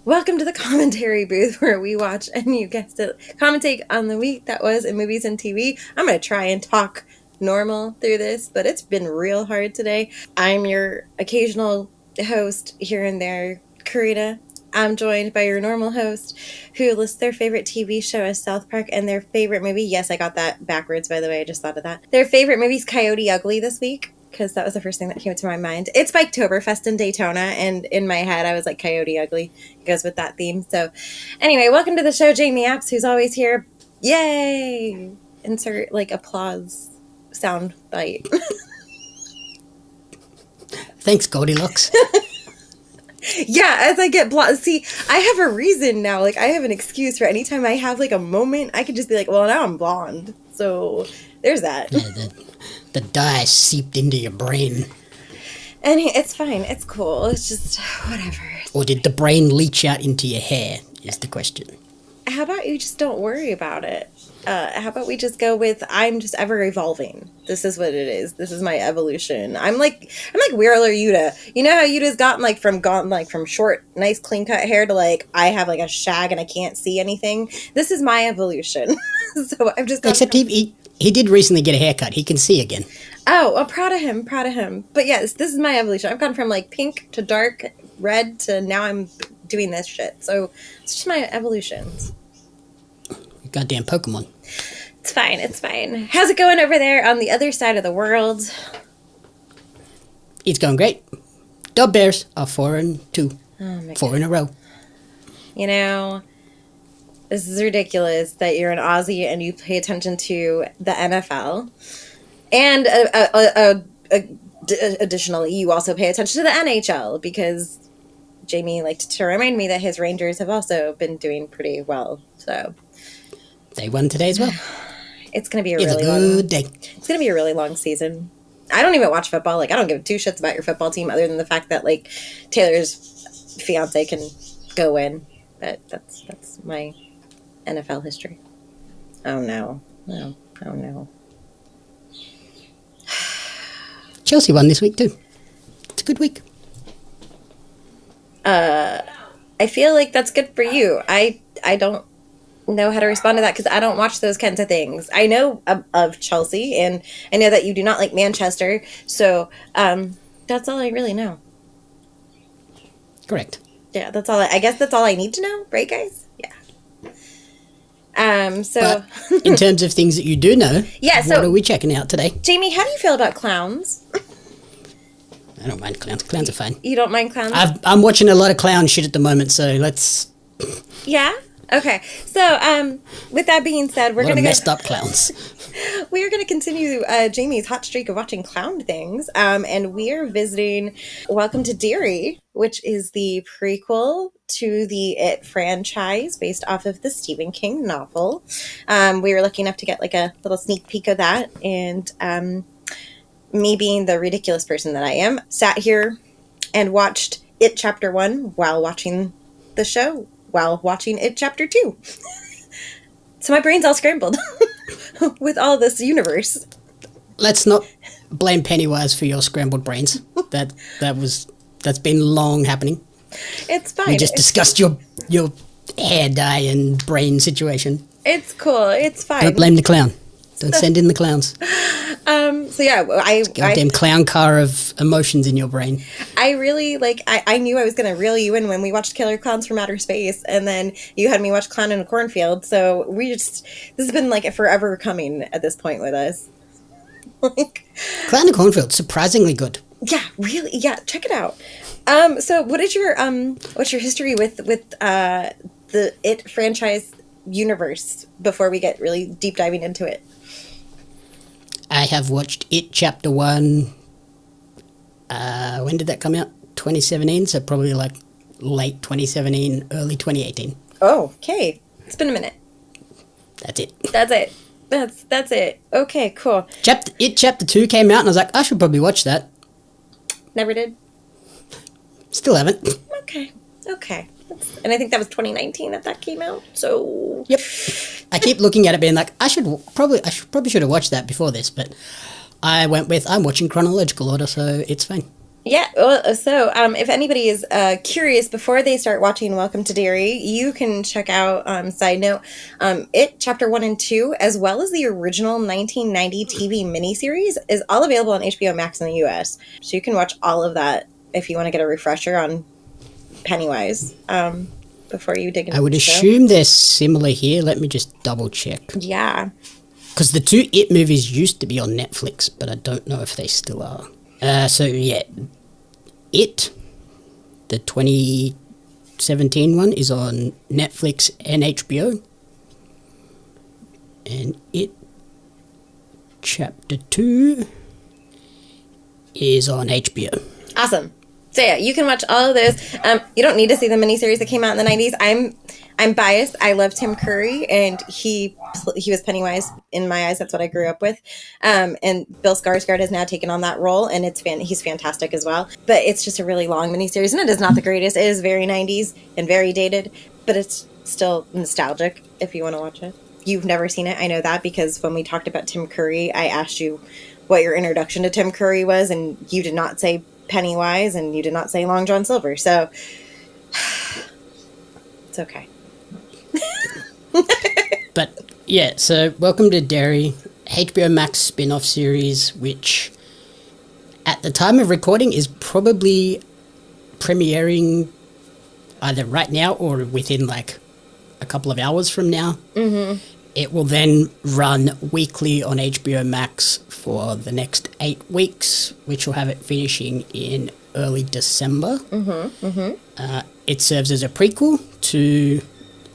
Welcome to the commentary booth where we watch, and you guessed it, commentate on the week that was in movies and TV. I'm going to try and talk normal through this, but it's been real hard today. I'm your occasional host here and there, Corrina. I'm joined by your normal host who lists their favorite TV show as South Park and their favorite movie. Yes, I got that backwards, by the way. I just thought of that. Their favorite movie is Coyote Ugly this week, because that was the first thing that came to my mind. It's Biketoberfest in Daytona, and in my head I was like, Coyote Ugly. It goes with that theme. So anyway, welcome to the show, Jamie Apps, who's always here. Yay! Insert, applause sound bite. Thanks, Goldilocks. Yeah, as I get see, I have a reason now. I have an excuse for anytime I have, a moment, I could just be like, well, now I'm blonde. So there's that. Yeah, the dye seeped into your brain. And it's fine. It's cool. It's just whatever. Or did the brain leach out into your hair, is the question. How about you just don't worry about it? How about we just go with, I'm just ever evolving. This is what it is. This is my evolution. I'm like Wheeler Yuta. You know how Yuta's gotten from short, nice, clean cut hair to I have a shag and I can't see anything. This is my evolution. So I've just Except he did recently get a haircut. He can see again. Oh, well, proud of him. But yes, this is my evolution. I've gone from pink to dark red to now I'm doing this shit. So it's just my evolutions. Goddamn Pokemon. It's fine. How's it going over there on the other side of the world? It's going great. Dub Bears are 4-2. Oh my 4 in a row. You know, this is ridiculous that you're an Aussie and you pay attention to the NFL. And additionally, you also pay attention to the NHL because Jamie liked to remind me that his Rangers have also been doing pretty well. So they won today as well. It's going to be a good day. It's going to be a really long season. I don't even watch football. I don't give two shits about your football team other than the fact that Taylor's fiance can go win. But that's my NFL history. Oh no. Oh no. Chelsea won this week too. It's a good week. I feel like that's good for you. I don't know how to respond to that because I don't watch those kinds of things. I know of Chelsea, and I know that you do not like Manchester, so that's all I really know. Correct. Yeah, that's all. I guess that's all I need to know, right, guys? Yeah. So but in terms of things that you do know, yeah. So what are we checking out today? Jamie, how do you feel about clowns? I don't mind clowns. Clowns are fine. You don't mind clowns? I'm watching a lot of clown shit at the moment, so let's. Yeah. Okay, so with that being said, we're going to messed up clowns. We are going to continue Jamie's hot streak of watching clown things, and we are visiting Welcome to Derry, which is the prequel to the It franchise based off of the Stephen King novel. We were lucky enough to get a little sneak peek of that, and me being the ridiculous person that I am, sat here and watched It Chapter 1 while watching the show. While watching It Chapter 2. So my brain's all scrambled with all this universe. Let's not blame Pennywise for your scrambled brains. That's been long happening. It's fine. We just discussed your hair dye and brain situation. It's cool. It's fine. Don't blame the clown. Don't send in the clowns. So yeah, goddamn clown car of emotions in your brain. I really I knew I was gonna reel you in when we watched Killer Clowns from Outer Space, and then you had me watch Clown in a Cornfield. So this has been forever coming at this point with us. Clown in a Cornfield, surprisingly good. Yeah, really. Yeah, check it out. So what is your what's your history with the It franchise universe before we get really deep diving into it? I have watched It Chapter 1. When did that come out? 2017, so probably late 2017, early 2018. Oh, okay. It's been a minute. That's it. That's it. Okay, cool. It Chapter 2 came out, and I was like, I should probably watch that. Never did? Still haven't. Okay. And I think that was 2019 that came out, so... Yep. I keep looking at it being like, I probably should have watched that before this, but I went with, I'm watching chronological order, so it's fine. Yeah, well, so if anybody is curious before they start watching Welcome to Derry, you can check out, side note, It Chapter 1 and 2, as well as the original 1990 TV miniseries, is all available on HBO Max in the US. So you can watch all of that if you want to get a refresher on Pennywise before you dig into I would the show. assume they're similar here. Let me just double check. Yeah. Because the two It movies used to be on Netflix, but I don't know if they still are. So yeah, It, the 2017 one, is on Netflix and HBO. And It Chapter 2 is on HBO. Awesome. So yeah, you can watch all of those. You don't need to see the miniseries that came out in the 90s. I'm biased. I love Tim Curry, and he was Pennywise in my eyes. That's what I grew up with. And Bill Skarsgård has now taken on that role, and he's fantastic as well. But it's just a really long miniseries, and it is not the greatest. It is very 90s and very dated, but it's still nostalgic if you want to watch it. You've never seen it, I know that, because when we talked about Tim Curry, I asked you what your introduction to Tim Curry was, and you did not say Pennywise, and you did not say Long John Silver, so it's okay. But yeah, so Welcome to Derry, HBO Max spin-off series, which at the time of recording is probably premiering either right now or within like a couple of hours from now. Mm-hmm. It will then run weekly on HBO Max for the next 8 weeks, which will have it finishing in early December. Mm-hmm, mm-hmm. It serves as a prequel to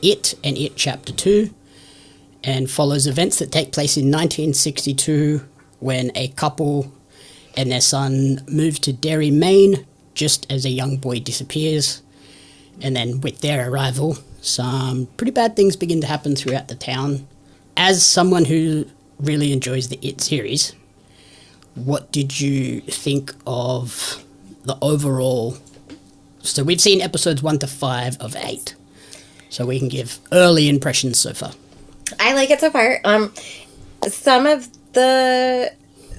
It and It Chapter 2, and follows events that take place in 1962 when a couple and their son move to Derry, Maine, just as a young boy disappears. And then with their arrival, some pretty bad things begin to happen throughout the town. As someone who really enjoys the It series, what did you think of the overall? So we've seen episodes 1 to 5 of 8. So we can give early impressions so far. I like it so far.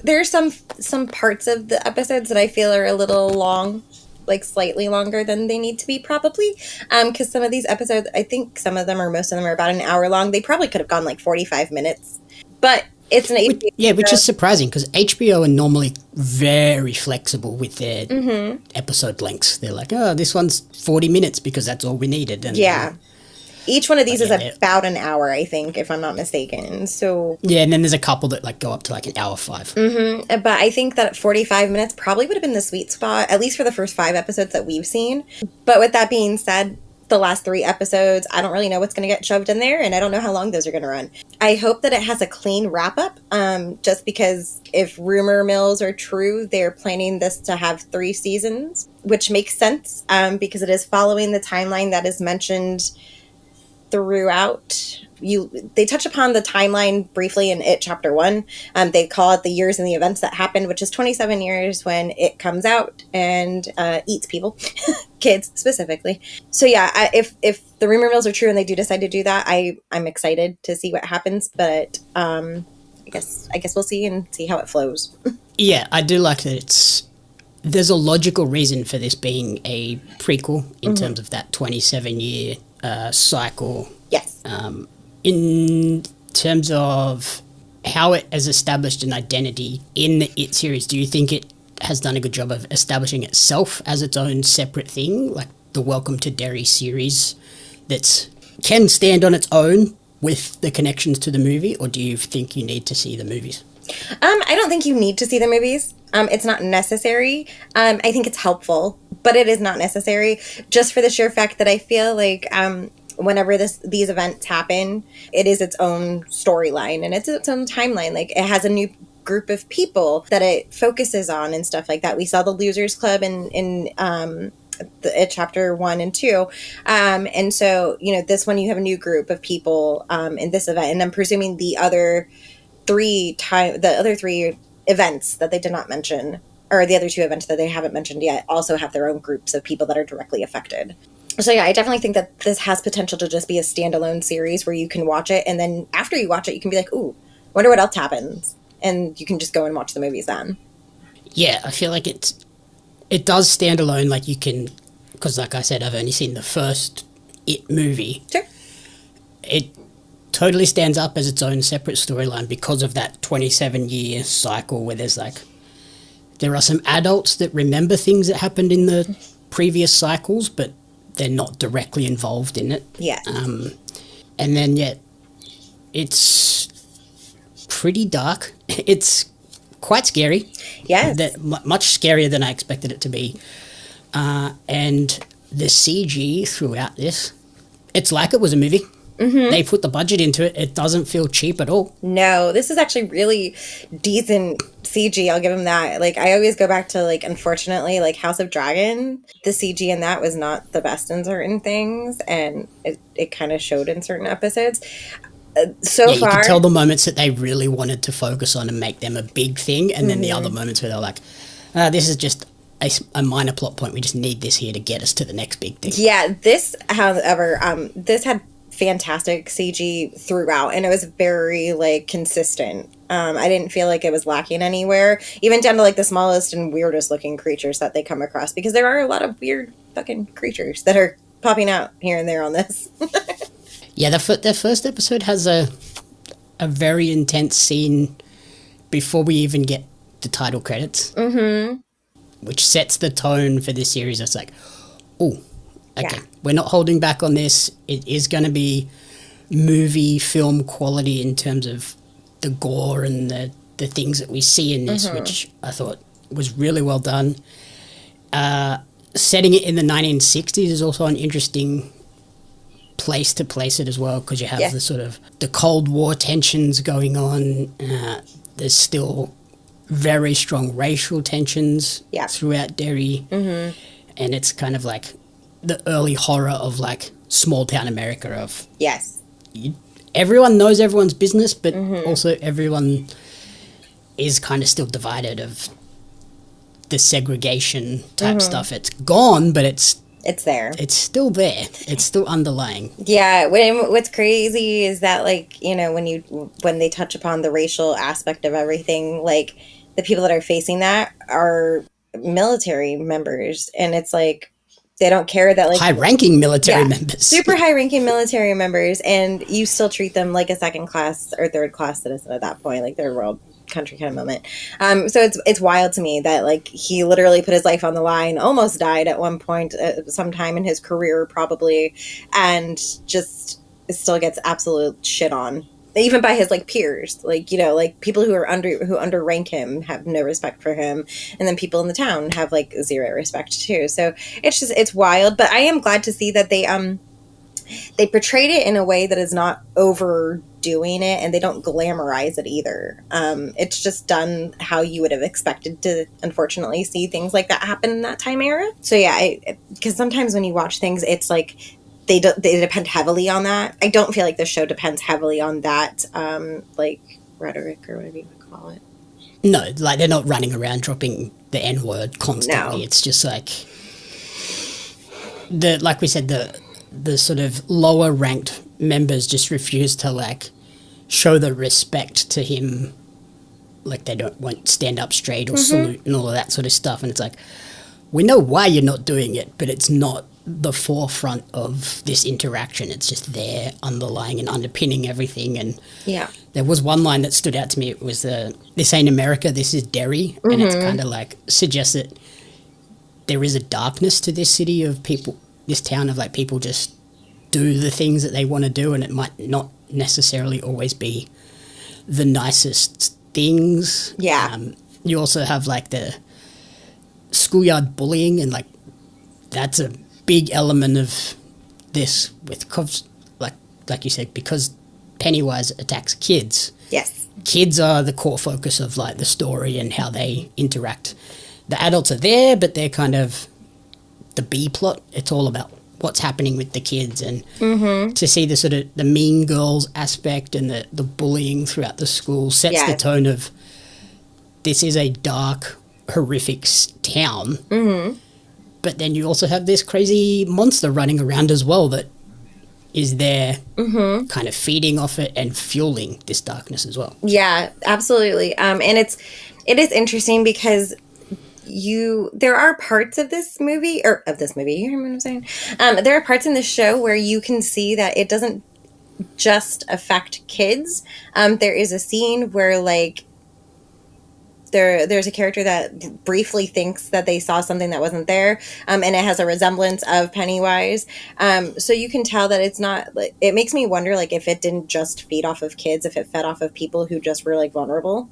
There's some parts of the episodes that I feel are a little long, like slightly longer than they need to be, probably. Because some of these episodes, I think some of them or most of them are about an hour long. They probably could have gone like 45 minutes. But it's an HBO. Which is surprising because HBO are normally very flexible with their episode lengths. They're like, oh, this one's 40 minutes because that's all we needed. And yeah. Each one of these is about an hour, I think, if I'm not mistaken. So yeah, and then there's a couple that like go up to like an hour 5. Mm-hmm. But I think that 45 minutes probably would have been the sweet spot, at least for the first 5 episodes that we've seen. But with that being said, the last 3 episodes, I don't really know what's going to get shoved in there, and I don't know how long those are going to run. I hope that it has a clean wrap-up, just because if rumor mills are true, they're planning this to have 3 seasons, which makes sense, because it is following the timeline that is mentioned throughout. They touch upon the timeline briefly in It Chapter 1. They call it the years and the events that happened, which is 27 years when it comes out and eats people, kids specifically. So yeah, if the rumor mills are true and they do decide to do that, I'm excited to see what happens. But I guess we'll see and see how it flows. Yeah, I do like that there's a logical reason for this being a prequel in terms of that 27-year cycle. Yes. In terms of how it has established an identity in the It series, do you think it has done a good job of establishing itself as its own separate thing, like the Welcome to Derry series that can stand on its own with the connections to the movie, or do you think you need to see the movies? I don't think you need to see the movies. It's not necessary. I think it's helpful, but it is not necessary, just for the sheer fact that I feel like whenever these events happen, it is its own storyline and it's its own timeline. Like, it has a new group of people that it focuses on and stuff like that. We saw the Losers Club in Chapter 1 and 2. And so, this one you have a new group of people in this event. And I'm presuming the other 3 events that they did not mention, or the other 2 events that they haven't mentioned yet, also have their own groups of people that are directly affected. So yeah, I definitely think that this has potential to just be a standalone series where you can watch it, and then after you watch it, you can be like, ooh, wonder what else happens. And you can just go and watch the movies then. Yeah, I feel like it does stand alone. Like you can, because like I said, I've only seen the first It movie. Sure. It totally stands up as its own separate storyline because of that 27-year cycle where there's like, there are some adults that remember things that happened in the previous cycles, but they're not directly involved in it. Yeah. And then yet it's pretty dark. It's quite scary. Yes. Much scarier than I expected it to be. And the CG throughout this, it's like it was a movie. Mm-hmm. They put the budget into it. It doesn't feel cheap at all. No, this is actually really decent CG. I'll give them that. Like, I always go back to, like, unfortunately, like, House of Dragon. The CG in that was not the best in certain things, and it kind of showed in certain episodes. So yeah, far, you can tell the moments that they really wanted to focus on and make them a big thing, and then the other moments where they're like, this is just a minor plot point. We just need this here to get us to the next big thing. Yeah, this, however, this had fantastic CG throughout, and it was very, like, consistent. I didn't feel like it was lacking anywhere, even down to, like, the smallest and weirdest looking creatures that they come across, because there are a lot of weird fucking creatures that are popping out here and there on this. Yeah, the first episode has a very intense scene before we even get the title credits, which sets the tone for this series. It's like, oh, okay, we're not holding back on this. It is going to be movie film quality in terms of the gore and the things that we see in this, which I thought was really well done. Setting it in the 1960s is also an interesting place to place it as well, because you have the sort of the Cold War tensions going on. There's still very strong racial tensions throughout Derry, and it's kind of like the early horror of like small town America of everyone knows everyone's business, but also everyone is kind of still divided of the segregation type stuff. It's gone, but it's there. It's still there. It's still underlying. Yeah. What's crazy is that, like, you know, when they touch upon the racial aspect of everything, like, the people that are facing that are military members, and it's like they don't care that, like, high-ranking military members, super high-ranking military members, and you still treat them like a second-class or third-class citizen at that point, like third world country kind of moment. So it's wild to me that, like, he literally put his life on the line, almost died at one point, sometime in his career probably, and just still gets absolute shit on, even by his, like, peers, like, you know, like, people who underrank him have no respect for him, and then people in the town have, like, zero respect too. So it's wild, but I am glad to see that they portrayed it in a way that is not overdoing it, and they don't glamorize it either. It's just done how you would have expected to, unfortunately, see things like that happen in that time era. So yeah, because sometimes when you watch things, it's like they depend heavily on that. I don't feel like the show depends heavily on that, like, rhetoric or whatever you would call it. No, like, they're not running around dropping the N-word constantly. No. It's just like like we said, the sort of lower ranked members just refuse to, like, show the respect to him. Like, they won't stand up straight or salute and all of that sort of stuff. And it's like, we know why you're not doing it, but it's not the forefront of this interaction. It's just there underlying and underpinning everything. And there was one line that stood out to me. It was this ain't America, this is Derry. And it's kind of like suggests that there is a darkness to this city of people, this town of, like, people just do the things that they want to do, and it might not necessarily always be the nicest things. You also have, like, the schoolyard bullying, and, like, that's a big element of this with, like you said, because Pennywise attacks kids. Yes. Kids are the core focus of, like, the story and how they interact. The adults are there, but they're kind of the B plot. It's all about what's happening with the kids, and to see the sort of the mean girls aspect and the bullying throughout the school sets the tone of this is a dark, horrific town. But then you also have this crazy monster running around as well that is there kind of feeding off it and fueling this darkness as well. Yeah, absolutely. And it is interesting because there are parts of this movie, you hear what I'm saying? There are parts in the show where you can see that it doesn't just affect kids. There is a scene where, like, there's a character that briefly thinks that they saw something that wasn't there, and it has a resemblance of Pennywise. So you can tell that it's not, like, it makes me wonder, like, if it didn't just feed off of kids, if it fed off of people who just were, like, vulnerable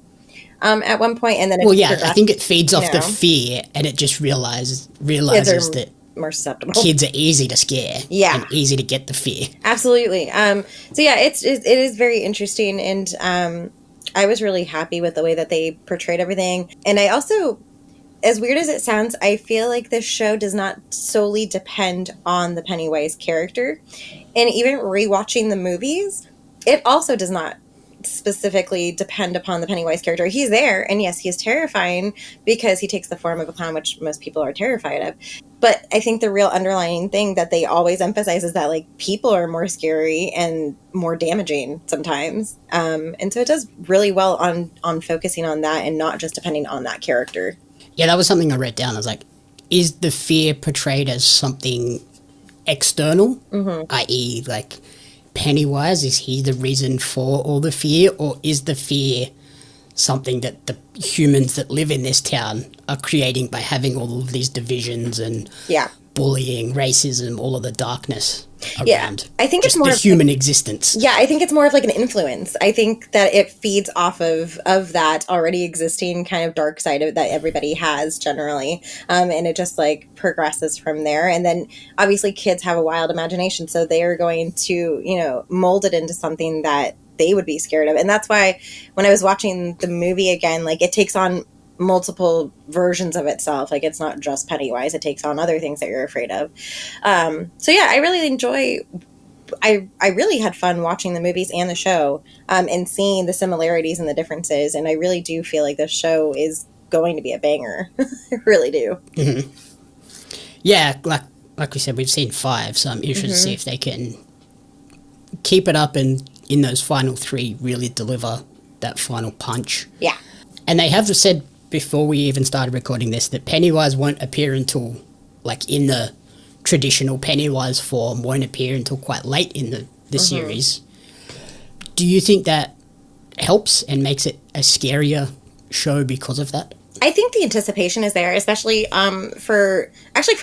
at one point, and then I think it feeds off the fear, and it just realizes that more susceptible. Kids are easy to scare, and easy to get the fear. Absolutely. So yeah, it is very interesting, and I was really happy with the way that they portrayed everything. And I also, as weird as it sounds, I feel like this show does not solely depend on the Pennywise character, and even rewatching the movies, it also does not specifically depend upon the Pennywise character. He's there, and yes, he is terrifying because he takes the form of a clown, which most people are terrified of. But I think the real underlying thing that they always emphasize is that, like, people are more scary and more damaging sometimes. And so it does really well on focusing on that and not just depending on that character. Yeah, that was something I wrote down. I was like, is the fear portrayed as something external, i.e., like, Pennywise, is he the reason for all the fear, or is the fear something that the humans that live in this town are creating by having all of these divisions and bullying, racism, all of the darkness around? I think it's more the human existence. Yeah, I think it's more of like an influence. I think that it feeds off of that already existing kind of dark side of that everybody has generally, and it just, like, progresses from there. And then obviously kids have a wild imagination, so they are going to, you know, mold it into something that they would be scared of. And that's why when I was watching the movie again, like, it takes on multiple versions of itself. Like, it's not just Pennywise, it takes on other things that you're afraid of. So yeah, I really enjoy, I really had fun watching the movies and the show, and seeing the similarities and the differences. And I really do feel like this show is going to be a banger. I really do. Mm-hmm. Yeah, like we said, we've seen 5, so I'm interested to see if they can keep it up and in those final 3 really deliver that final punch. Yeah. And they have said before we even started recording this that Pennywise won't appear until, like, in the traditional Pennywise form, won't appear until quite late in the series. Do you think that helps and makes it a scarier show because of that? I think the anticipation is there, especially for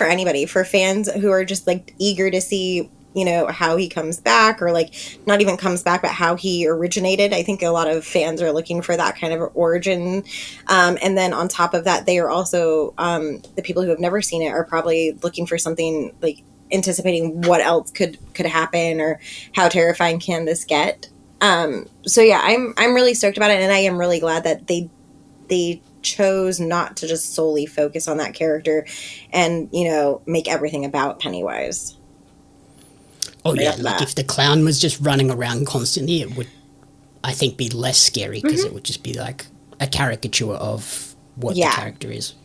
anybody, for fans who are just, like, eager to see, you know, how he comes back, or, like, not even comes back, but how he originated. I think a lot of fans are looking for that kind of origin. And then on top of that, they are also, the people who have never seen it are probably looking for something, like, anticipating what else could happen, or how terrifying can this get. So yeah, I'm really stoked about it, and I am really glad that they chose not to just solely focus on that character and, you know, make everything about Pennywise. Oh, yeah, like, if the clown was just running around constantly, it would, I think, be less scary, because it would just be like a caricature of what the character is.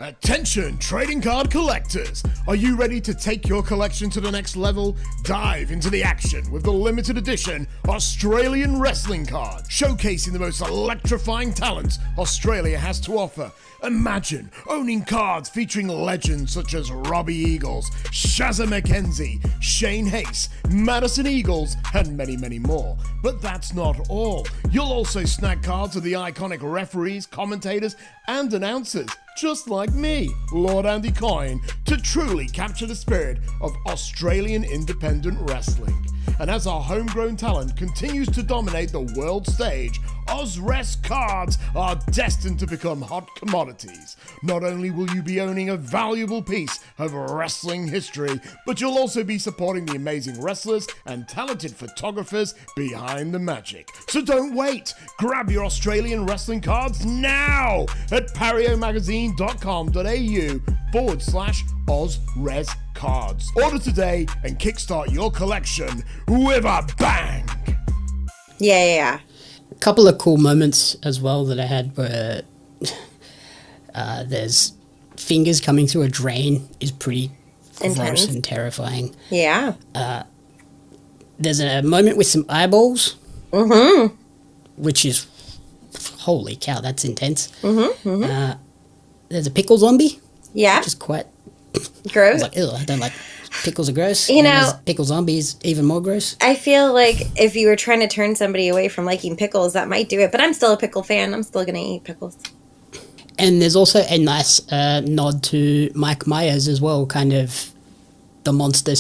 Attention, trading card collectors! Are you ready to take your collection to the next level? Dive into the action with the limited edition Australian wrestling card, showcasing the most electrifying talents Australia has to offer. Imagine owning cards featuring legends such as Robbie Eagles, Shazza McKenzie, Shane Hayes, Madison Eagles, and many, many more. But that's not all. You'll also snag cards of the iconic referees, commentators, and announcers, just like me, Lord Andy Coyne, to truly capture the spirit of Australian independent wrestling. And as our homegrown talent continues to dominate the world stage, Ozrest cards are destined to become hot commodities. Not only will you be owning a valuable piece of wrestling history, but you'll also be supporting the amazing wrestlers and talented photographers behind the magic. So don't wait! Grab your Australian wrestling cards now at pariomagazine.com.au/Ozres cards. Order today and kickstart your collection with a bang! Yeah. A couple of cool moments as well that I had were there's fingers coming through a drain is pretty gross and terrifying. Yeah. There's a moment with some eyeballs, which is, holy cow, that's intense. there's a pickle zombie. Yeah. Which is quite gross. I was like, ew, I don't like pickles are gross. You know, pickle zombies even more gross. I feel like if you were trying to turn somebody away from liking pickles, that might do it. But I'm still a pickle fan. I'm still going to eat pickles. And there's also a nice nod to Mike Myers as well, kind of the monster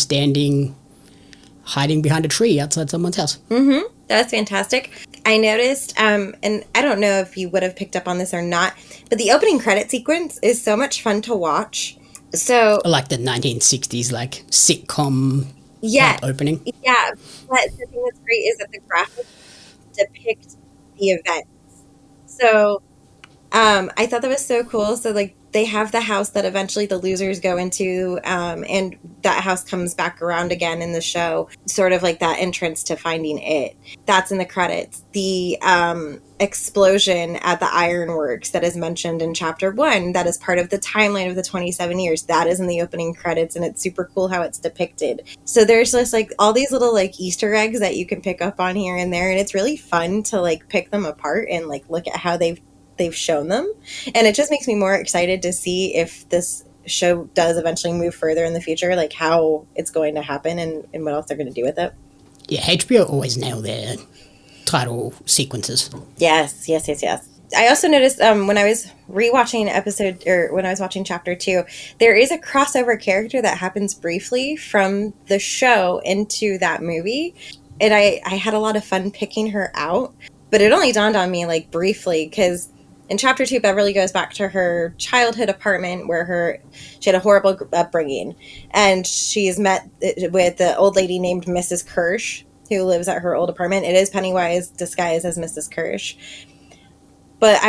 hiding behind a tree outside someone's house. Mm-hmm. That's fantastic. I noticed, and I don't know if you would have picked up on this or not, but the opening credit sequence is so much fun to watch. So, like the 1960s, like sitcom opening. Yeah, but the thing that's great is that the graphics depict the events. So, I thought that was so cool. So, like, they have the house that eventually the losers go into, and that house comes back around again in the show, sort of like that entrance to finding it. That's in the credits. The explosion at the ironworks that is mentioned in chapter 1, that is part of the timeline of the 27 years, that is in the opening credits, and it's super cool how it's depicted. So there's just like all these little like Easter eggs that you can pick up on here and there, and it's really fun to like pick them apart and like look at how they've shown them. And it just makes me more excited to see if this show does eventually move further in the future, like how it's going to happen and what else they're going to do with it. Yeah, HBO always nail their title sequences. Yes. I also noticed when I was rewatching when I was watching chapter 2, there is a crossover character that happens briefly from the show into that movie. And I had a lot of fun picking her out, but it only dawned on me like briefly because in chapter 2, Beverly goes back to her childhood apartment where she had a horrible upbringing, and she's met with the old lady named Mrs. Kirsch who lives at her old apartment. It is Pennywise disguised as Mrs. Kirsch. But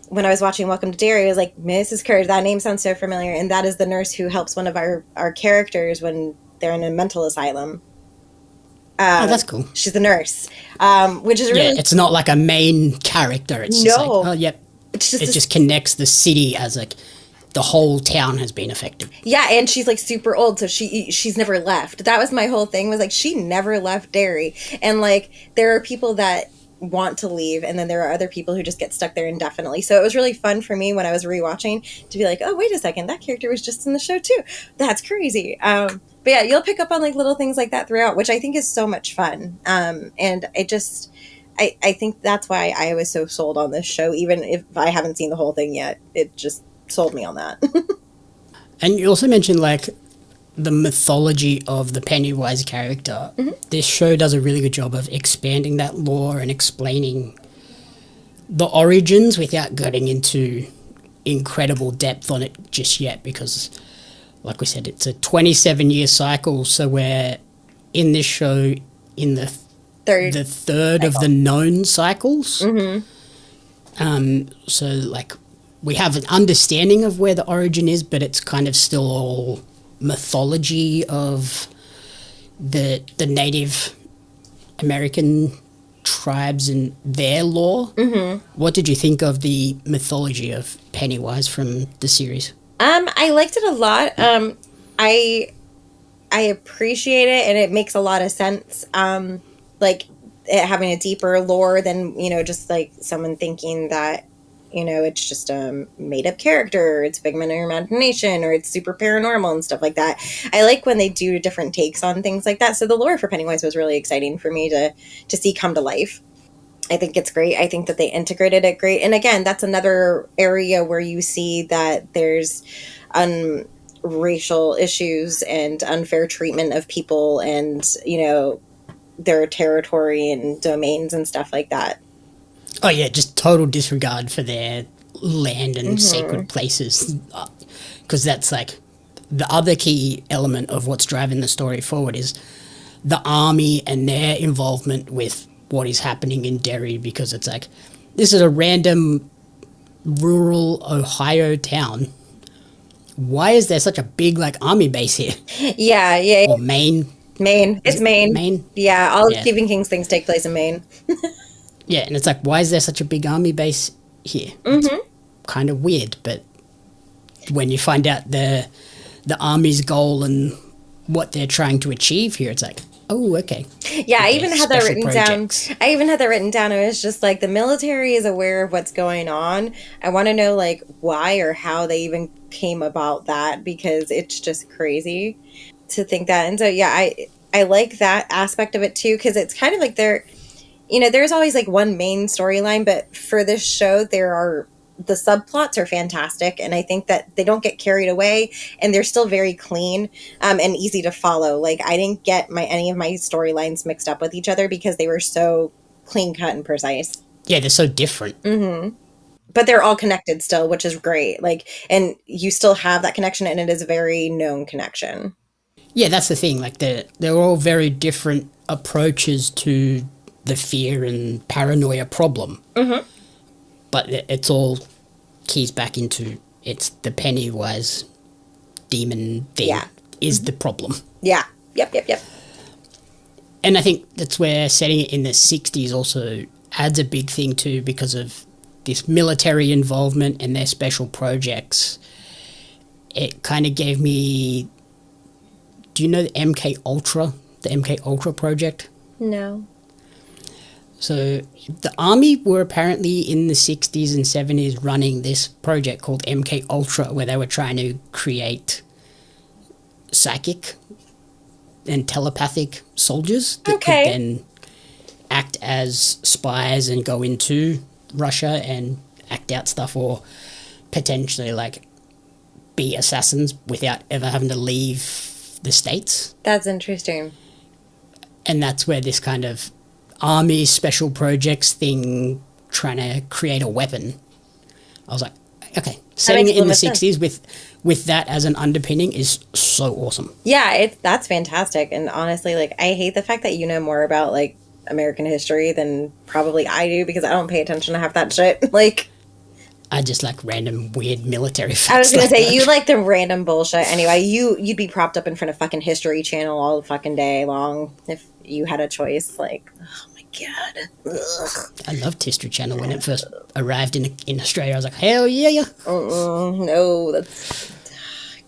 when I was watching Welcome to Derry, I was like, Mrs. Kirsch, that name sounds so familiar, and that is the nurse who helps one of our characters when they're in a mental asylum. Oh, that's cool. She's the nurse, which is really... Yeah, it's not like a main character. It's just like, oh, yep. It just connects the city as like the whole town has been affected. Yeah, and she's like super old, so she's never left. That was my whole thing, was like she never left Derry. And like there are people that want to leave, and then there are other people who just get stuck there indefinitely. So it was really fun for me when I was rewatching to be like, oh, wait a second, that character was just in the show too. That's crazy. But yeah, you'll pick up on like little things like that throughout, which I think is so much fun. And I think that's why I was so sold on this show, even if I haven't seen the whole thing yet. It just sold me on that. And you also mentioned like the mythology of the Pennywise character. Mm-hmm. This show does a really good job of expanding that lore and explaining the origins without getting into incredible depth on it just yet, because like we said, it's a 27-year cycle, so we're in this show in the third of the known cycles. Mm-hmm. So like we have an understanding of where the origin is, but it's kind of still all mythology of the Native American tribes and their lore. Mm-hmm. What did you think of the mythology of Pennywise from the series? I liked it a lot. I appreciate it, and it makes a lot of sense. Like it having a deeper lore than, just like someone thinking that, it's just a made up character, or it's figment of your imagination, or it's super paranormal and stuff like that. I like when they do different takes on things like that. So the lore for Pennywise was really exciting for me to see come to life. I think it's great. I think that they integrated it great. And again, that's another area where you see that there's racial issues and unfair treatment of people and, their territory and domains and stuff like that. Oh, yeah, just total disregard for their land and sacred places. Because that's like the other key element of what's driving the story forward is the army and their involvement with what is happening in Derry, because it's like, this is a random rural Ohio town. Why is there such a big like army base here? Yeah. Or Maine. It's Maine. Maine? Yeah, all of Stephen King's things take place in Maine. Yeah, and it's like, why is there such a big army base here? Mm-hmm. It's kind of weird, but when you find out the army's goal and what they're trying to achieve here, it's like, Oh, okay. Yeah, I Okay, even had that special written projects. down. I even had that written down. It was just like the military is aware of what's going on. I want to know like why or how they even came about that, because it's just crazy to think that. And so yeah, I like that aspect of it too, because it's kind of like there's always like one main storyline, but for this show the subplots are fantastic, and I think that they don't get carried away, and they're still very clean and easy to follow. Like I didn't get any of my storylines mixed up with each other because they were so clean cut and precise. Yeah, they're so different. But they're all connected still, which is great. Like, and you still have that connection, and it is a very known connection. Yeah, that's the thing. Like they're all very different approaches to the fear and paranoia problem. But it's all keys back into it's the Pennywise demon thing is the problem. Yeah. Yep. And I think that's where setting it in the 60s also adds a big thing too, because of this military involvement and their special projects. It kind of gave me... Do you know the MK Ultra? The MK Ultra project? No. So the army were apparently in the 60s and 70s running this project called MK Ultra, where they were trying to create psychic and telepathic soldiers that could then act as spies and go into Russia and act out stuff, or potentially like be assassins without ever having to leave the States. That's interesting. And that's where this kind of army special projects thing, trying to create a weapon. I was like, okay, setting it in the 60s with that as an underpinning is so awesome. Yeah, that's fantastic. And honestly, like, I hate the fact that you know more about like American history than probably I do, because I don't pay attention to half that shit. Like, I just like random weird military facts. I was gonna like say that. you like the random bullshit anyway. You'd be propped up in front of fucking History Channel all the fucking day long if you had a choice. Like, oh my god. Ugh. I loved History Channel when it first arrived in Australia. I was like, hell yeah. No, that's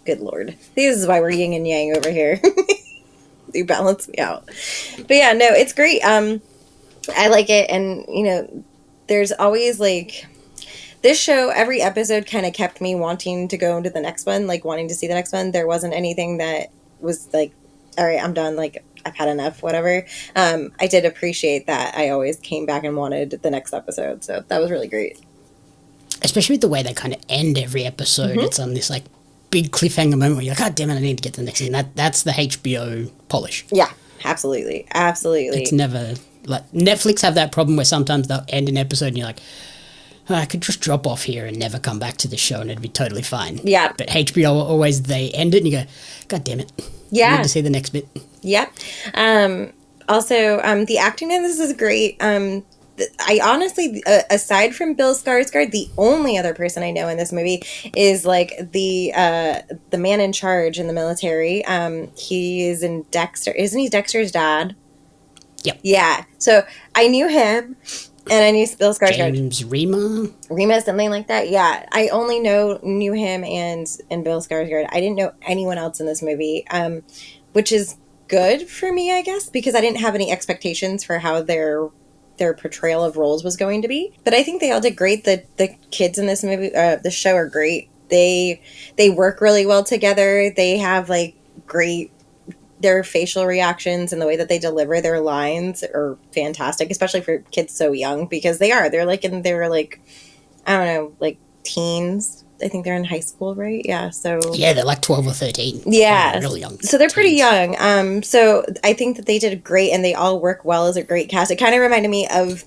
good lord. This is why we're yin and yang over here. You balance me out. But yeah, no, it's great. I like it, and there's always like this show, every episode kind of kept me wanting to go into the next one, like wanting to see the next one. There wasn't anything that was like, all right, I'm done, like I've had enough, whatever. I did appreciate that. I always came back and wanted the next episode, so that was really great. Especially with the way they kind of end every episode. It's on this like big cliffhanger moment where you're like, God damn it, I need to get to the next thing. That's the HBO polish. Yeah, absolutely. It's never like Netflix have that problem where sometimes they'll end an episode and you're like, oh, I could just drop off here and never come back to the show and it'd be totally fine. Yeah. But HBO always, they end it and you go, God damn it. Yeah. I need to see the next bit. Yep. Also, the acting in this is great. I honestly, aside from Bill Skarsgård, the only other person I know in this movie is like the man in charge in the military. He is in Dexter. Isn't he Dexter's dad? Yep. Yeah. So I knew him, and I knew Bill Skarsgård. James Rima, something like that. Yeah. I only knew him and Bill Skarsgård. I didn't know anyone else in this movie, which is good for me, I guess, because I didn't have any expectations for how their portrayal of roles was going to be. But I think they all did great. The kids in this movie, the show, are great. They work really well together. They have like their facial reactions and the way that they deliver their lines are fantastic, especially for kids so young, because they're like in their like, I don't know, like teens. I think they're in high school, right? Yeah. So yeah, they're like 12 or 13. Yeah, they're really young. So they're pretty young. So I think that they did great, and they all work well as a great cast. It kind of reminded me of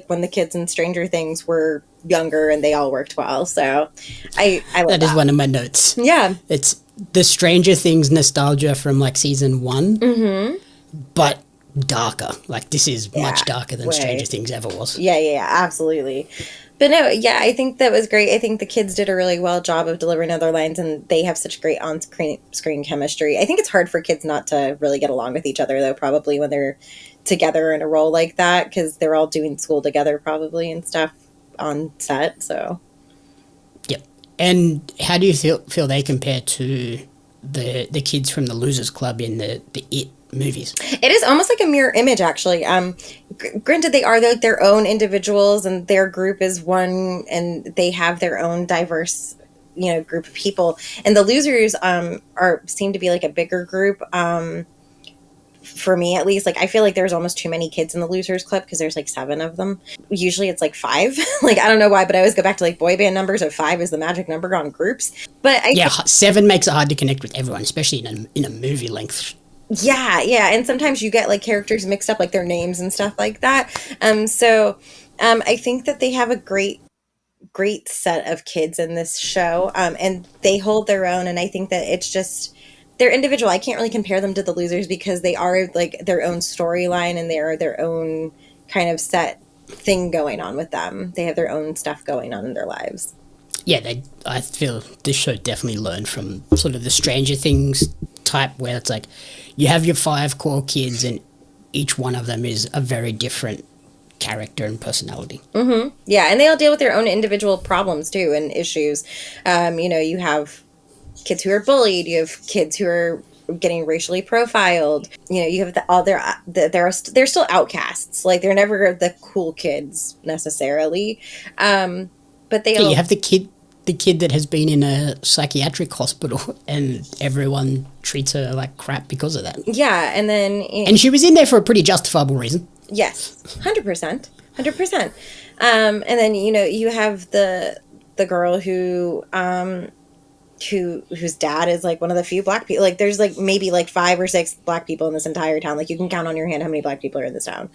when the kids in Stranger Things were younger and they all worked well. So I love that. That is one of my notes. Yeah, it's the Stranger Things nostalgia from like season 1, but darker. Like this is much darker than Stranger Things ever was. Yeah, absolutely. But no, yeah, I think that was great. I think the kids did a really well job of delivering other lines, and they have such great on-screen chemistry. I think it's hard for kids not to really get along with each other, though, probably when they're together in a role like that, because they're all doing school together probably and stuff on set, so. Yep. And how do you feel they compare to the kids from the Losers Club in the It movies. It is almost like a mirror image, actually. Granted, they are like their own individuals, and their group is one, and they have their own diverse, group of people. And the losers seem to be like a bigger group. For me, at least, like I feel like there's almost too many kids in the losers club because there's like 7 of them. Usually it's like 5. Like I don't know why, but I always go back to like boy band numbers of 5 is the magic number on groups. But 7 makes it hard to connect with everyone, especially in a movie length. Yeah, and sometimes you get like characters mixed up, like their names and stuff like that. So I think that they have a great set of kids in this show, and they hold their own. And I think that it's just they're individual. I can't really compare them to the losers because they are like their own storyline and they are their own kind of set thing going on with them. They have their own stuff going on in their lives. Yeah, I feel this show definitely learned from sort of the Stranger Things type, where it's like you have your 5 core kids and each one of them is a very different character and personality. Mm-hmm. Yeah, and they all deal with their own individual problems too and issues. You have kids who are bullied. You have kids who are getting racially profiled. You have they're still outcasts. Like they're never the cool kids necessarily. But they you have the kid that has been in a psychiatric hospital and everyone treats her like crap because of that. Yeah, and then and she was in there for a pretty justifiable reason. Yes, 100%. And then you have the girl whose dad is like one of the few black people. Like there's like maybe like 5 or 6 black people in this entire town. Like you can count on your hand how many black people are in this town.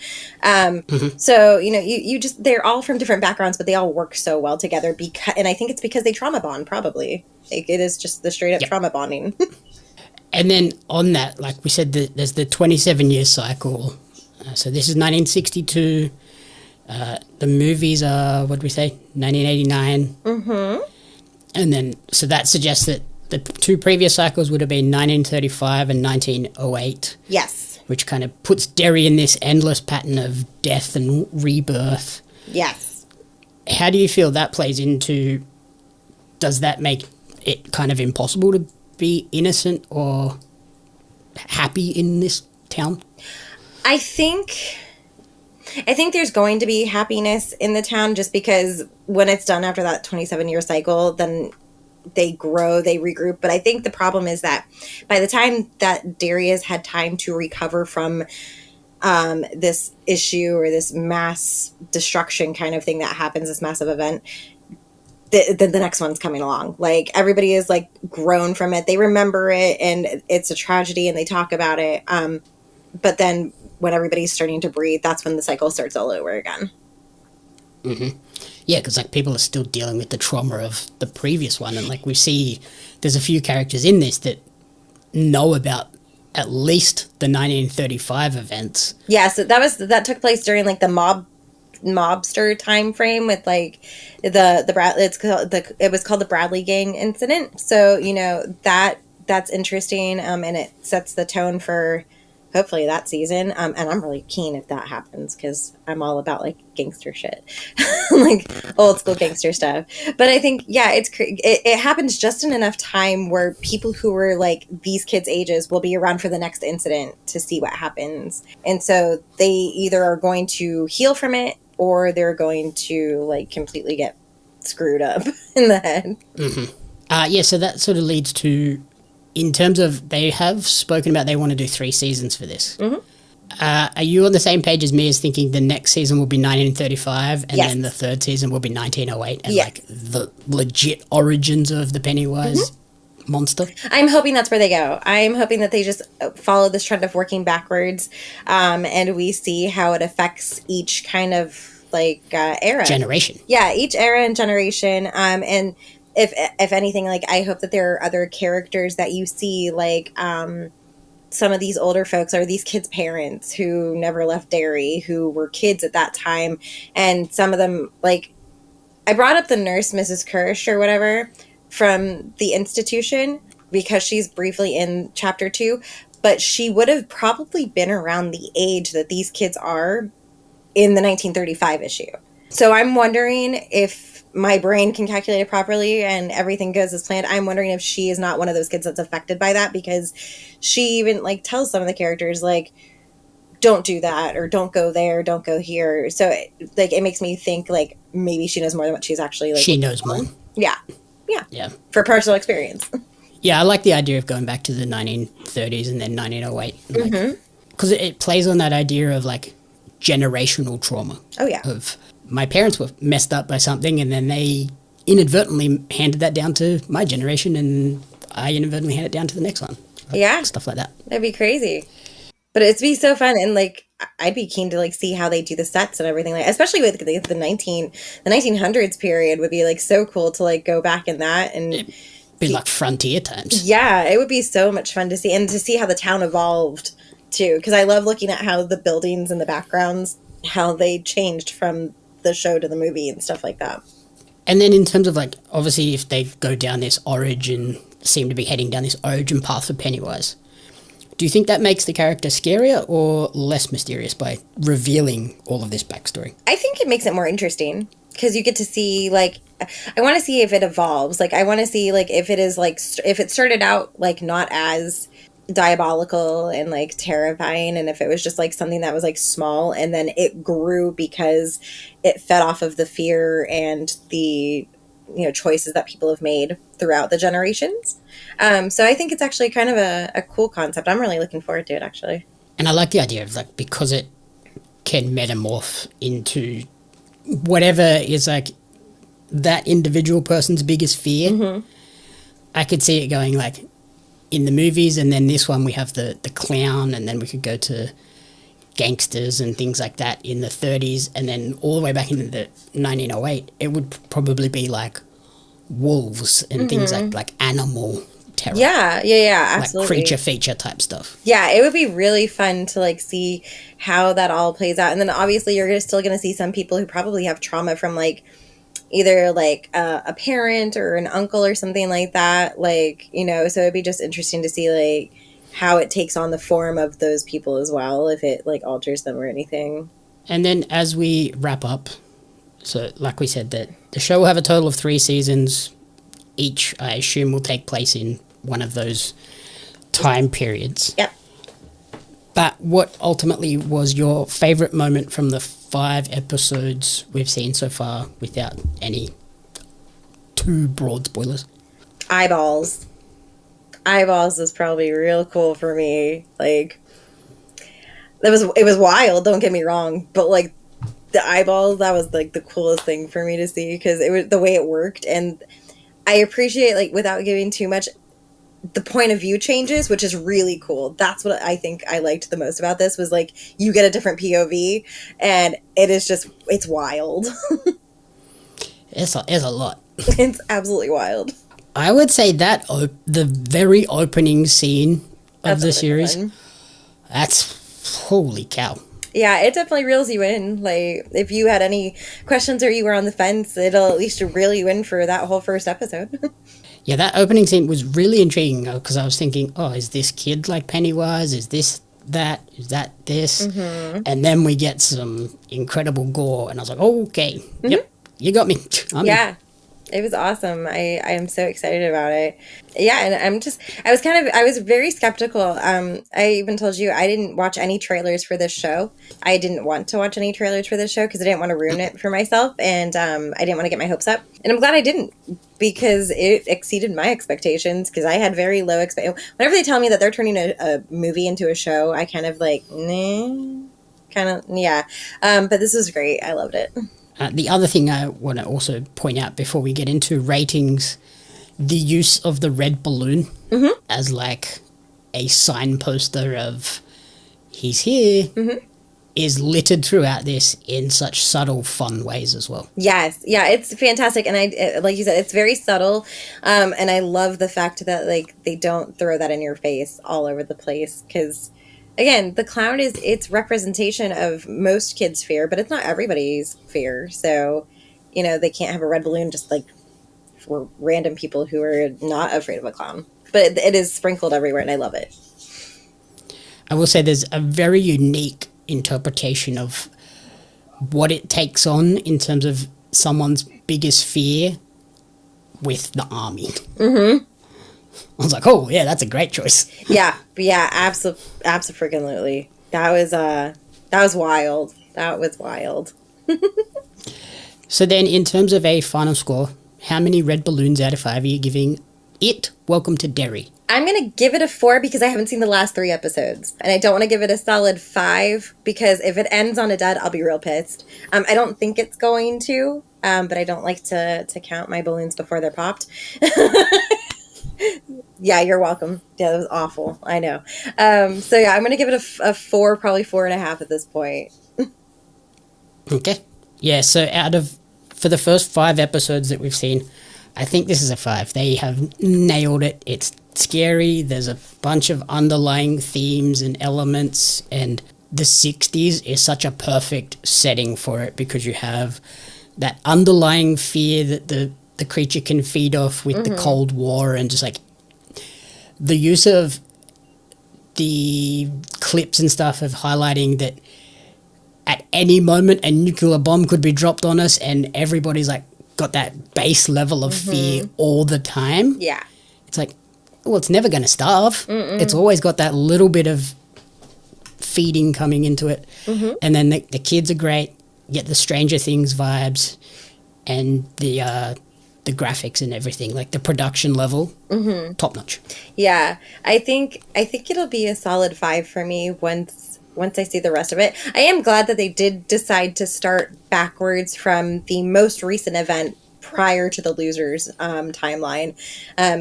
So you just they're all from different backgrounds, but they all work so well together and I think it's because they trauma bond, probably. Like it is just the straight up trauma bonding. And then on that, like we said, there's the 27-year cycle. So this is 1962. The movies are, what did we say, 1989. Mm-hmm. And then, so that suggests that the 2 previous cycles would have been 1935 and 1908. Yes. Which kind of puts Derry in this endless pattern of death and rebirth. Yes. How do you feel that plays into, does that make it kind of impossible to be innocent or happy in this town? I think there's going to be happiness in the town just because when it's done after that 27-year cycle, then they grow, they regroup. But I think the problem is that by the time that Derry has had time to recover from this issue or this mass destruction kind of thing that happens, this massive event, the next one's coming along. Like everybody is like grown from it. They remember it and it's a tragedy and they talk about it. But then when everybody's starting to breathe, that's when the cycle starts all over again. Mm-hmm. Yeah, because like people are still dealing with the trauma of the previous one, and like we see, there's a few characters in this that know about at least the 1935 events. Yeah, so that took place during like the mobster time frame with like it was called the Bradley Gang incident. So that's interesting, and it sets the tone for hopefully that season. And I'm really keen if that happens because I'm all about like gangster shit, like old school gangster stuff. But I think, yeah, it happens just in enough time where people who were like these kids' ages will be around for the next incident to see what happens. And so they either are going to heal from it or they're going to like completely get screwed up in the head. Mm-hmm. So that sort of leads to, in terms of, they have spoken about they want to do 3 seasons for this. Mm-hmm. Are you on the same page as me as thinking the next season will be 1935 and then the 3rd season will be 1908 and like the legit origins of the Pennywise monster? I'm hoping that's where they go. I'm hoping that they just follow this trend of working backwards, and we see how it affects each kind of like era. Generation. Yeah, each era and generation. And if anything, like I hope that there are other characters that you see, like some of these older folks are these kids' parents who never left Derry, who were kids at that time, and some of them, like I brought up the nurse, Mrs. Kirsch or whatever, from the institution because she's briefly in chapter 2, but she would have probably been around the age that these kids are in the 1935 issue. So I'm wondering if my brain can calculate it properly and everything goes as planned. I'm wondering if she is not one of those kids that's affected by that, because she even like tells some of the characters like, don't do that, or don't go there, don't go here. So like it makes me think like maybe she knows more than what she's actually like. She knows more. Yeah. For personal experience. Yeah, I like the idea of going back to the 1930s and then 1908. Because it plays on that idea of like generational trauma. Oh yeah. Of my parents were messed up by something and then they inadvertently handed that down to my generation and I inadvertently hand it down to the next one. Yeah. Stuff like that. That'd be crazy. But it'd be so fun, and like I'd be keen to like see how they do the sets and everything, like especially with the 1900s period would be like so cool to like go back in that and it'd be like frontier times. Yeah, it would be so much fun to see, and to see how the town evolved too, because I love looking at how the buildings and the backgrounds, how they changed from the show to the movie and stuff like that. And then in terms of like, obviously if they go down this origin, seem to be heading down this origin path for Pennywise, do you think that makes the character scarier or less mysterious by revealing all of this backstory? I think it makes it more interesting, because you get to see, like, I want to see if it evolves. Like, I want to see, like, if it is, like, if it started out, like, not as diabolical and, like, terrifying, and if it was just, like, something that was, like, small, and then it grew because it fed off of the fear and the, you know, choices that people have made throughout the generations. So I think it's actually kind of a cool concept. I'm really looking forward to it, actually. And I like the idea of, like, because it can metamorph into whatever is, like, that individual person's biggest fear. I could see it going, like, in the movies, and then this one we have the clown, and then we could go to gangsters and things like that in the 30s, and then all the way back into the 1908, it would probably be, like, wolves and things like animal terror. Yeah, absolutely. Like creature feature type stuff. Yeah, it would be really fun to like see how that all plays out. And then obviously you're still going to see some people who probably have trauma from like either like a parent or an uncle or something like that. Like, you know, so it'd be just interesting to see like how it takes on the form of those people as well, if it like alters them or anything. And then as we wrap up, so like we said, that the show will have a total of 3 seasons. Each, I assume, will take place in one of those time periods. Yep. But what ultimately was your favourite moment from the 5 episodes we've seen so far, without any too broad spoilers? Eyeballs. Eyeballs is probably real cool for me. Like, it was wild, don't get me wrong, but like the eyeballs, that was like the coolest thing for me to see, because it was the way it worked. And I appreciate, like, without giving too much, the point of view changes, which is really cool. That's what I think I liked the most about this, was like you get a different POV, and it is just, it's wild. It's a lot. It's absolutely wild. I would say that the very opening scene of the series, that's holy cow. Yeah, it definitely reels you in. Like, if you had any questions or you were on the fence, it'll at least reel you in for that whole first episode. Yeah, that opening scene was really intriguing, because I was thinking, oh, is this kid like Pennywise? Is this that? Is that this? And then we get some incredible gore, and I was like, oh, okay, yep, you got me. I'm in. It was awesome. I am so excited about it. Yeah, and I was very skeptical. I even told you I didn't watch any trailers for this show. I didn't want to watch any trailers for this show because I didn't want to ruin it for myself, and I didn't want to get my hopes up. And I'm glad I didn't, because it exceeded my expectations, because I had very low expectations. Whenever they tell me that they're turning a movie into a show, I kind of like, yeah. But this was great. I loved it. The other thing I want to also point out before we get into ratings, the use of the red balloon as like a signposter of he's here is littered throughout this in such subtle, fun ways as well. Yes. Yeah, it's fantastic. And like you said, it's very subtle. And I love the fact that like they don't throw that in your face all over the place, because again, the clown it's representation of most kids' fear, but it's not everybody's fear. So, you know, they can't have a red balloon just like for random people who are not afraid of a clown. But it is sprinkled everywhere, and I love it. I will say there's a very unique interpretation of what it takes on in terms of someone's biggest fear with the army. Mm-hmm. I was like, oh, yeah, that's a great choice. Yeah, absolutely. That was wild. That was wild. So then, in terms of a final score, how many red balloons out of 5 are you giving it? Welcome to Derry. I'm going to give it a 4 because I haven't seen the last 3 episodes. And I don't want to give it a solid 5 because if it ends on a dud, I'll be real pissed. I don't think it's going to, but I don't like to count my balloons before they're popped. Yeah, you're welcome. Yeah, that was awful. I know. So yeah, I'm going to give it a 4, probably 4.5 at this point. Okay. Yeah, so for the first 5 episodes that we've seen, I think this is a 5. They have nailed it. It's scary. There's a bunch of underlying themes and elements, and the 60s is such a perfect setting for it because you have that underlying fear that the creature can feed off with the Cold War, and just like the use of the clips and stuff of highlighting that at any moment a nuclear bomb could be dropped on us and everybody's like got that base level of fear all the time. Yeah. It's like, well, it's never going to starve. It's always got that little bit of feeding coming into it. And then the kids are great. You get the Stranger Things vibes and the graphics and everything, like the production level, top notch. Yeah, I think it'll be a solid 5 for me once I see the rest of it. I am glad that they did decide to start backwards from the most recent event prior to the Losers timeline,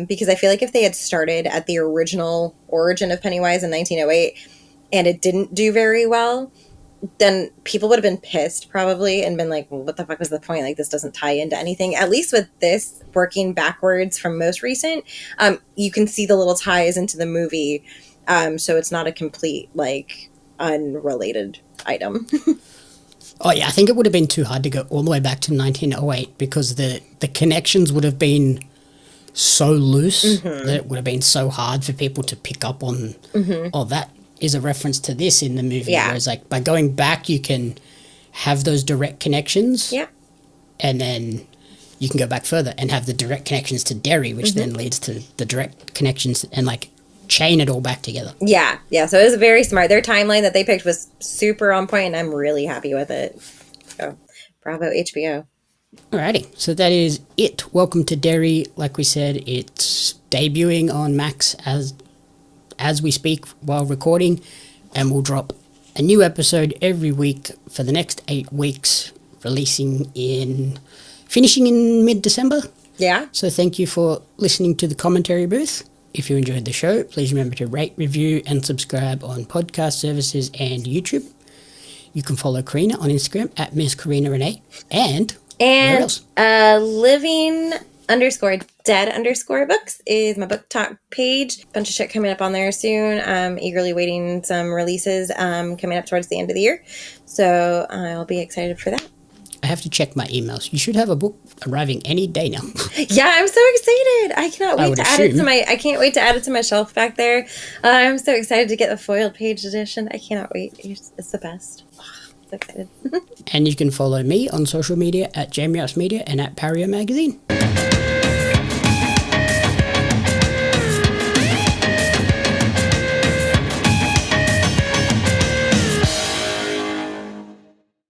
because I feel like if they had started at the original origin of Pennywise in 1908 and it didn't do very well, then people would have been pissed probably and been like, well, what the fuck was the point? Like, this doesn't tie into anything. At least with this, working backwards from most recent, you can see the little ties into the movie. So it's not a complete, like, unrelated item. Oh, yeah, I think it would have been too hard to go all the way back to 1908 because the connections would have been so loose that it would have been so hard for people to pick up on, oh, that is a reference to this in the movie. Yeah. Whereas, like, by going back, you can have those direct connections. Yeah. And then you can go back further and have the direct connections to Derry, which then leads to the direct connections and, like, chain it all back together. Yeah. Yeah. So it was very smart. Their timeline that they picked was super on point, and I'm really happy with it. So, bravo, HBO. Alrighty. So that is it. Welcome to Derry. Like we said, it's debuting on Max as we speak while recording, and we'll drop a new episode every week for the next 8 weeks, finishing in mid-December. Yeah. So thank you for listening to the commentary booth. If you enjoyed the show, please remember to rate, review, and subscribe on podcast services and YouTube. You can follow Corrina on Instagram at Miss Corrina Renee, and where else? living_dead_books is my book talk page. Bunch of shit coming up on there soon. I'm eagerly waiting some releases coming up towards the end of the year. So I'll be excited for that. I have to check my emails. You should have a book arriving any day now. Yeah, I'm so excited. I cannot wait to add it to I can't wait to add it to my shelf back there. I'm so excited to get the foiled page edition. I cannot wait. It's the best. Oh, I'm so excited. And you can follow me on social media at Jamie Ross Media and at Pario Magazine.